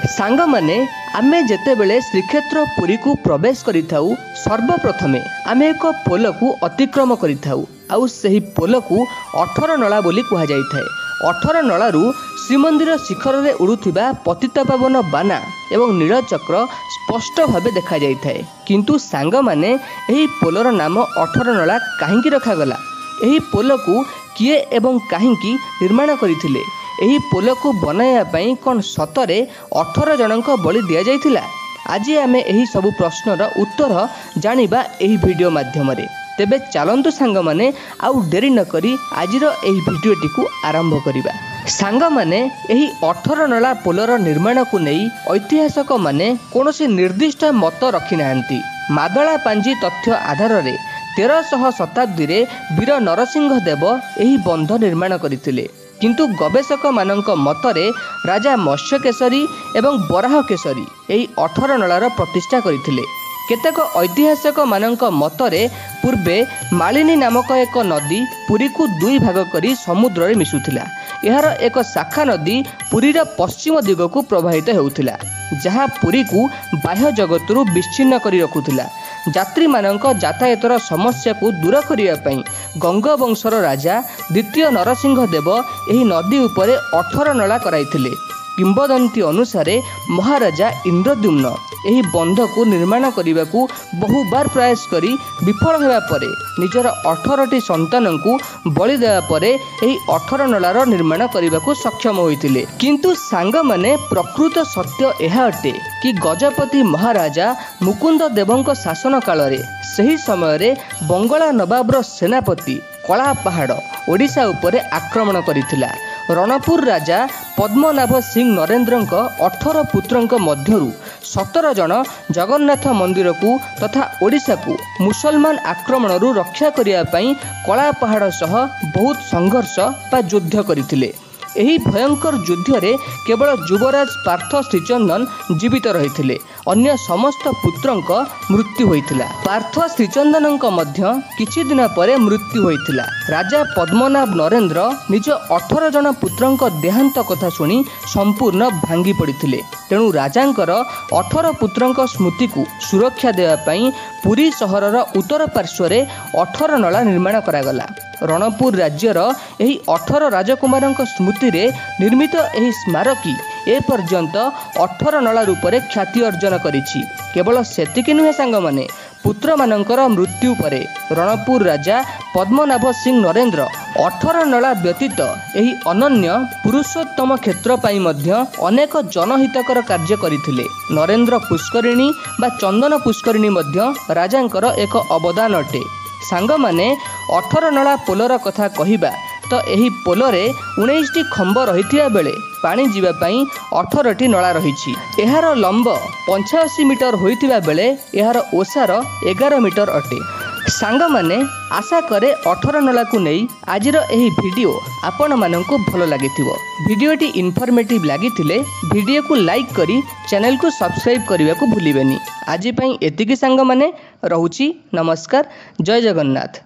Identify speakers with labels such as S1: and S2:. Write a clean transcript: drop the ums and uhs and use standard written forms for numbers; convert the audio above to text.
S1: सांग माने आमे जेतेबेले श्रीक्षेत्र पुरी को प्रवेश करिथाउ सर्वप्रथमे आमे एक पोल को अतिक्रम करिथाउ आउ सही पोल को 18 नला बोली कहा जाय थाए। 18 नलारू श्रीमंदिर शिखर रे उड़ुथिबा पतितपावन बाना एवं नीलचक्र स्पष्ट भावे देखा जाय थाए। किंतु सांग माने एही पोलर नाम 18 नला काहेकि रखागला, एही पोल को किए एवं काहेकि निर्माण करिथिले, एही पोल को बनाया पई कोन सतरे 18 जनक बलि दिया जायथिला। आज आमे एही सबु प्रश्नर उत्तर जानिबा एही वीडियो माध्यम रे। तेबे चलंतु सांग माने आउ डेरी न करी आजिर एही वीडियोटी को आरंभ करिबा। सांग माने एही 18 नला पोलर निर्माण को नेई ऐतिहासिक माने कोनोसी निर्दिष्ट मत रखि नाहंती। मादळा पांजी तथ्य आधार रे 1300 शताब्दी रे वीर नरसिंह देव एही बंध निर्माण करिथिले। किंतु गवेषक मानक मतरे राजा मत्स्य केसरी एवं बराह केसरी एही 18 नलार प्रतिष्ठा करिथिले। केतेक ऐतिहासिक मानक मतरे पूर्वे मालिनी नामक एक नदी पुरी को दुई भाग करी समुद्र रे मिसुथिला। यार एक शाखा नदी पुरीर पश्चिम दिग को प्रवाहित हेउथिला, जहाँ पुरी को बाह्य जगतरू विच्छिन्न करी रखुथिला। यात्री मानक यातायातर समस्या को दूर करिया पई गंग वंशर राजा द्वितीय नरसिंह देव एही नदी उपरे 18 नला कराइथिले। किंबदंती अनुसार महाराजा इंद्रद्युम्न एही बंध को निर्माण करने को बहु बार प्रयास करी विफल होगा परे निजर 18टी संतान को बलि देवा परे एही 18 नलार निर्माण करने को सक्षम होइतिले। किंतु सांग माने प्रकृत सत्य यह अटे कि गजपति महाराजा मुकुंद देवंक शासन काल रे सही समय रे बंगला नवाबर सेनापति कला पहाड़ ओडिशा उपरे आक्रमण करिथिला। रणपुर राजा पद्मनाभ सिंह नरेंद्रंक 18 पुत्रंक मध्यरु 17 जन जगन्नाथ मंदिर को तथा ओडिशा को मुसलमान आक्रमणरू रक्षा करिया पई कला पहाड़ सह बहुत संघर्ष बा युद्ध करिथिले। एही भयंकर युद्ध रे केवल युवराज पार्थ श्रीचंदन जीवित रहिथिले, अन्य समस्त पुत्रंक मृत्यु होइथिला। पार्थ श्रीचंदनंक मध्य किछि दिन परे मृत्यु होइथिला। राजा पद्मनाभ नरेंद्र निज 18 जन पुत्रंक देहांत कथा सुनी संपूर्ण भांगी पड़िथिले। तेणु राजांकर 18 पुत्रंक स्मृति को सुरक्षा देवा पई पुरी सहरर उत्तर पार्श्व 18 नला निर्माण करागला। रणपुर राज्यर एही 18 राजकुमारंक स्मृति रे निर्मित एही स्मारकी ए पर्यंत 18 नला रूपरे ख्याति अर्जन करिछि। केवल सेतिकि नुहे सांग माने पुत्र मानकर मृत्यु परे रणपुर राजा पद्मनाभ सिंह नरेंद्र 18 नला व्यतीत एही अनन्य पुरुषोत्तम क्षेत्र पाई मध्य अनेक जनहितकर कार्य करिथिले। नरेंद्र पुष्करिणी बा चंदन पुष्करिणी मध्य राजांकर एक अवदान अटे। सांग माने 18 नला पोलर कथा कहिबा तो एही पोलरे 19टी खंब रहिथिया बेले पानी जीवा पई 18टी नला रहिछि। एहार लंब 85 मीटर होइथिबा बेले एहार ओसार 11 मीटर अटे। सांग माने आशा करे 18 नला को नहीं आजिर एही वीडियो आपण माननकु भलो लागिथिबो। वीडियोटी इनफॉर्मेटिव लागिथिले वीडियो को लाइक करी चैनल को सब्सक्राइब करने को भूलिबेनी। आज पई एतिकी सांग माने रहुछि। नमस्कार, जय जगन्नाथ।